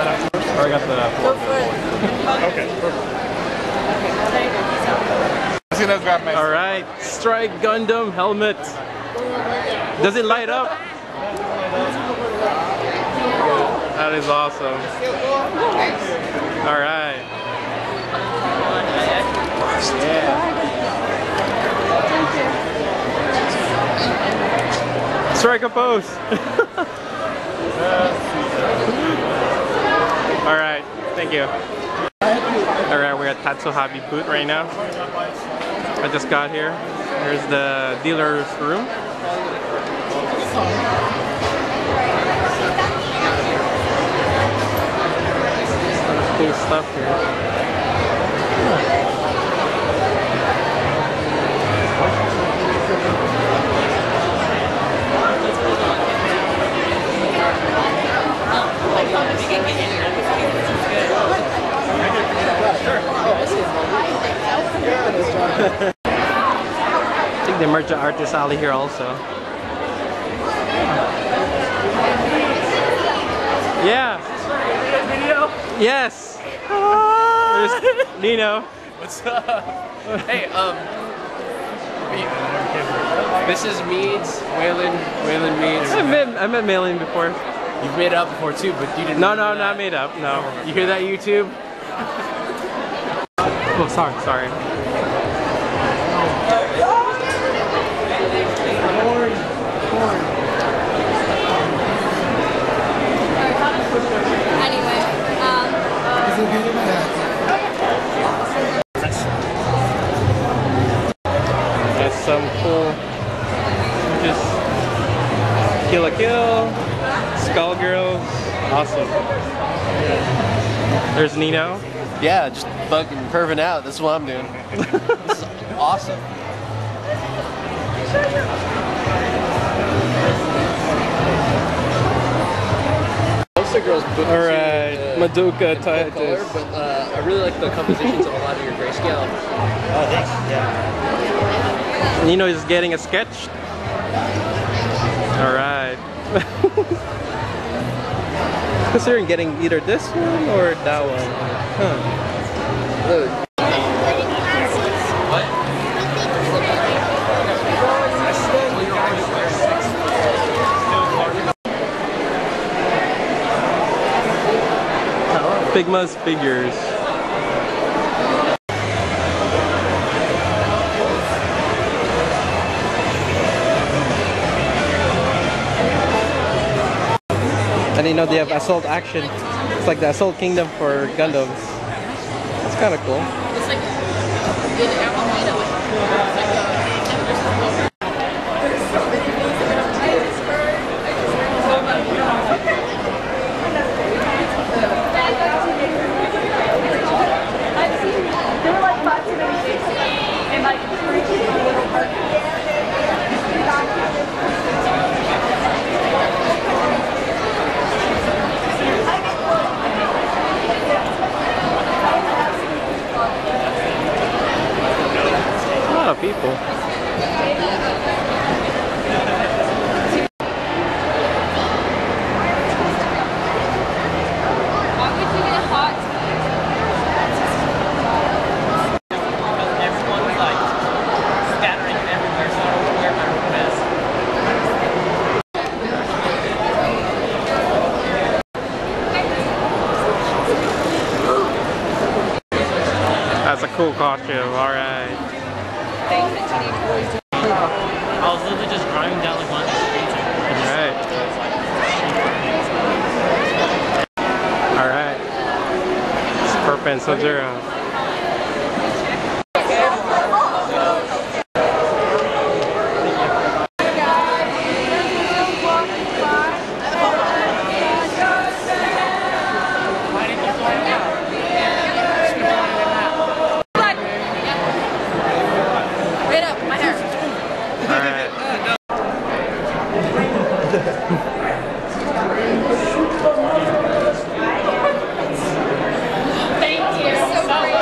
that afterwards? Or I got the Go for it. Okay, perfect. Let's see, let's grab my. Alright, Strike Gundam helmet. Does it light up? That is awesome. Alright. Yeah. Strike a pose. Alright, thank you. Alright, we're at Tatsuhabi booth right now. I just got here. Here's the dealer's room. Cool stuff here. I think the merch artist alley here also. Yeah. Video? Yes. There's Nino. What's up? Hey, this is Meads, Waylon Meads. I met Malin before. You've made up before too, but you didn't. No, not made up. No. You hear that, YouTube? Oh, sorry. Anyway, That's some cool. Just Kill la Kill, Skullgirls. Awesome. There's Nino. Yeah, just fucking curving out. That's what I'm doing. This is awesome. Most of the girls' books. Alright, Madoka color, Titus. but I really like the compositions of a lot of your grayscale. Oh, thanks. Yeah. Nino is getting a sketch. Alright. Considering getting either this one or that one. Huh. Figma's figures. And you know they have Assault Action. It's like the Assault Kingdom for Gundams. It's kind of cool. it's like A lot of people. Everyone's like scattering everywhere, so I don't know where my room is. That's a cool costume, alright. I was literally just driving down like one of the streets. Alright. Scorpion Sub-Zero. right up my hair. Alright. Thank you. So great.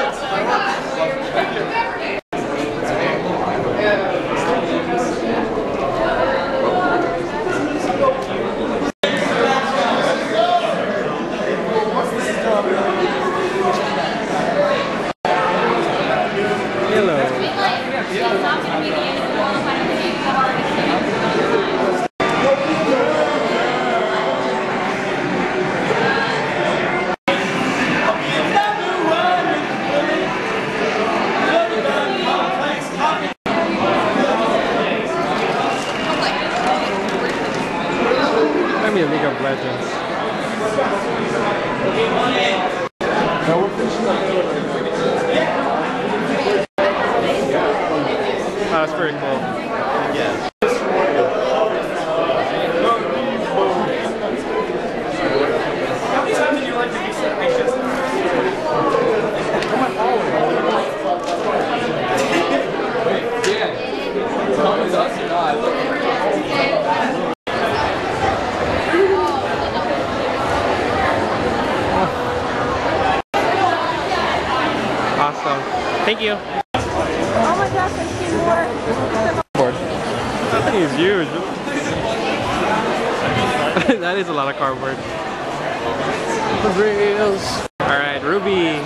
Thank you. Oh my gosh, I see more. That thing is huge. That is a lot of cardboard. Reels. Alright, Ruby.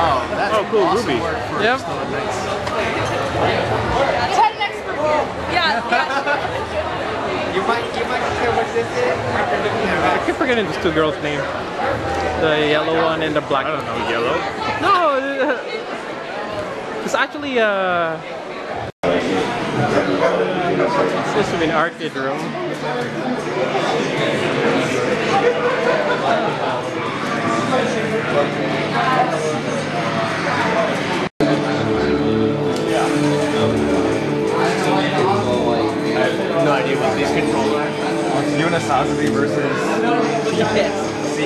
Oh, cool, Ruby. Yep. 10 next for you. Yeah, You might care what this is. I keep forgetting these two girls' names. The yellow one and the black one. I don't know, yellow? No! It's actually it's supposed to be an arcade room. No idea what these controls are. Unisosity versus Yes. C?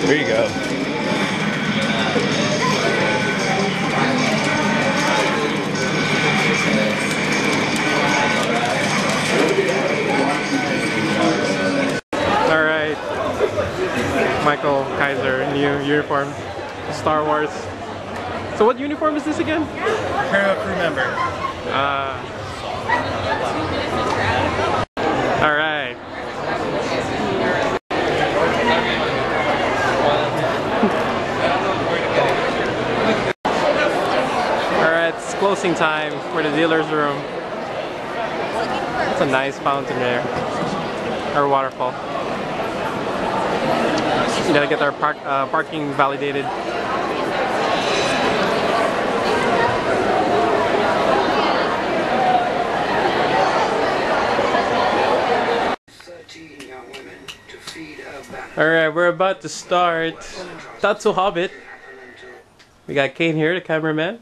There you go. Alright. Michael Kaiser, new uniform. Star Wars. So what uniform is this again? Imperial crew member. Alright. Alright, it's closing time for the dealer's room. That's a nice fountain there. Or waterfall. We gotta get our parking validated. Alright, we're about to start Tatsu Hobbit. We got Kane here, the cameraman.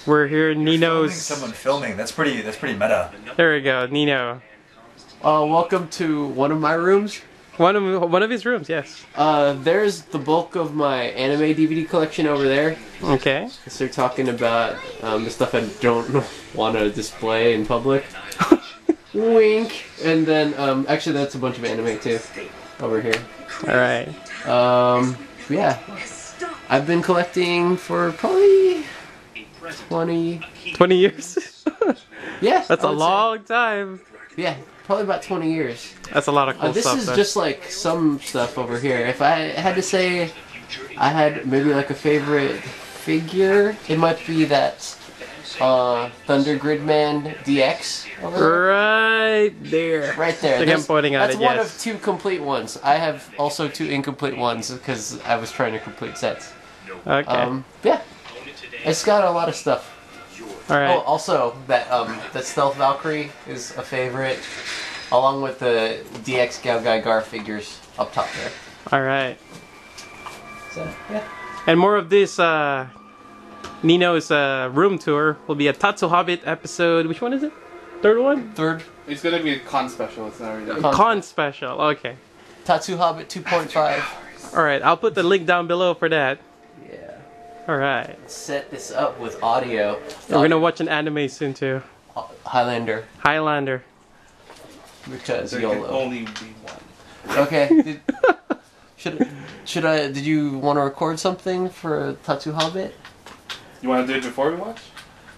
We're here in Nino's. Someone filming. That's pretty meta. There we go, Nino. Welcome to one of my rooms. One of his rooms, yes. There's the bulk of my anime DVD collection over there. Okay. So they're talking about the stuff I don't want to display in public. Wink. And then actually that's a bunch of anime too over here. Alright. Yeah. I've been collecting for probably 20 years? Yeah. That's I a would long time. say. Yeah, probably about 20 years. That's a lot of cool This stuff. is though. just like some stuff over here. If I had to say I had maybe like a favorite figure, it might be that Thunder Gridman DX over there. Right there. Right there. Like I'm pointing at That's it, one yes. of two complete ones. I have also two incomplete ones because I was trying to complete sets. Okay. Yeah. It's got a lot of stuff. Alright. Oh, also that Stealth Valkyrie is a favorite, along with the DX Galgai Gar figures up top there. Alright. So yeah. And more of this Nino's room tour will be a Tatsu Hobbit episode. Which one is it? Third one? Third It's gonna be a con special, it's not already. Con special. Okay. Tatsu Hobbit 2.5. Alright, I'll put the link down below for that. Yeah. Alright. Set this up with audio. We're gonna watch an anime soon too. Highlander Highlander. because There can YOLO. only be one. Okay. Should I? Did you want to record something for Tatsu Hobbit? You wanna do it before we watch?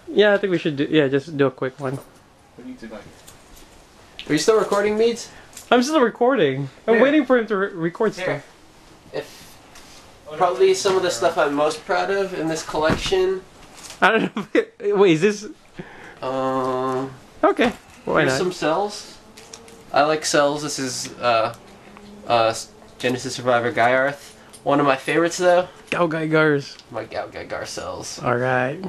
Yeah, I think we should do. Yeah, just do a quick one. We need to like. Are you still recording, Meads? I'm still recording. I'm Here. waiting for him to record Here. stuff. If probably some of the stuff I'm most proud of in this collection. I don't know. Wait, is this okay? Why Here's not? some cells. I like cells. This is Genesis Survivor Gaiarth. One of my favorites though. Go Gaigars. My Gao Gaigar cells. All right.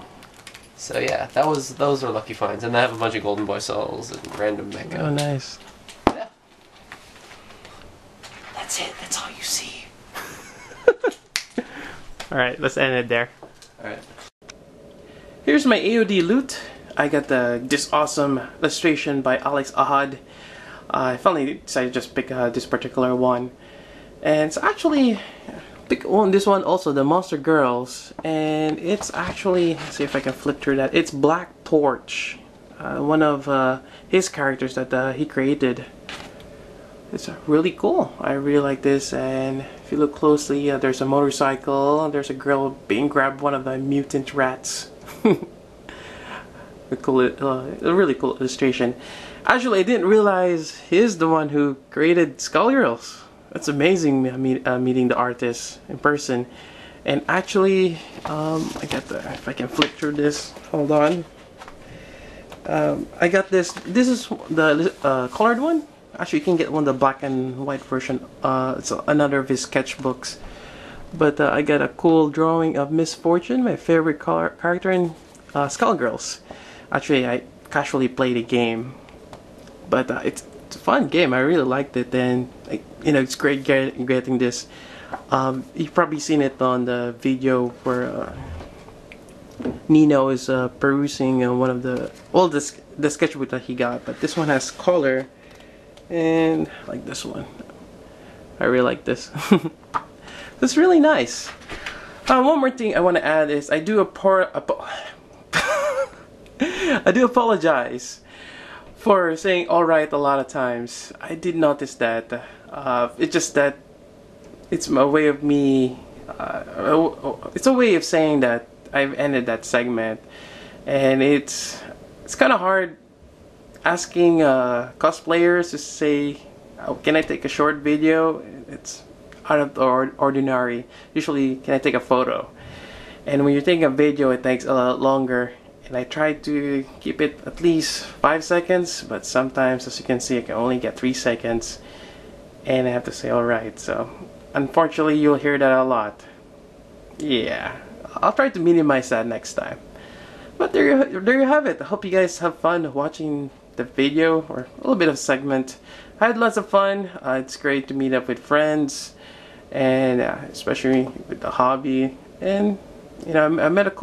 So yeah, those are lucky finds, and I have a bunch of Golden Boy cells and random mecha. Oh, nice. Yeah. That's it. That's all you see. All right, let's end it there. All right. Here's my AOD loot. I got this awesome illustration by Alex Ahad. I finally decided to just pick this particular one. And it's actually pick on this one also, the Monster Girls, and it's actually, let's see if I can flip through that. It's Black Torch, one of his characters that he created. It's really cool. I really like this, and if you look closely, there's a motorcycle, there's a girl being grabbed one of the mutant rats. A really cool illustration. Actually, I didn't realize he's the one who created Skullgirls. That's amazing, meeting the artist in person. And actually, I got the, if I can flip through this, hold on. I got this. This is the colored one. Actually, you can get one, the black and white version. It's another of his sketchbooks. But I got a cool drawing of Miss Fortune, my favorite character in Skullgirls. Actually, I casually played a game, but it's a fun game. I really liked it, and you know, it's great getting this. You've probably seen it on the video where Nino is perusing one of the sketchbook that he got, but this one has color, and like this one, I really like this. It's really nice. One more thing I want to add is I do apologize for saying alright a lot of times. I did notice that. It's just that it's a way of me. It's a way of saying that I've ended that segment, and it's kind of hard asking cosplayers to say, oh, "Can I take a short video?" It's out of the ordinary. Usually, can I take a photo? And when you're taking a video, it takes a lot longer. And I try to keep it at least 5 seconds, but sometimes, as you can see, I can only get 3 seconds, and I have to say alright. So unfortunately, you'll hear that a lot. Yeah, I'll try to minimize that next time. But there you have it. I hope you guys have fun watching the video, or a little bit of segment. I had lots of fun. It's great to meet up with friends, and especially with the hobby. And you know, I met a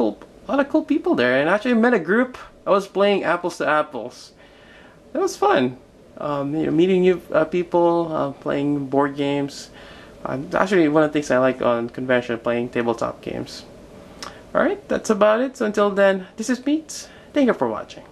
lot of cool people there, and actually met a group. I was playing apples to apples. It was fun. You know, meeting new people, playing board games. Actually, one of the things I like on convention, playing tabletop games. Alright, that's about it. So until then, this is Meats. Thank you for watching.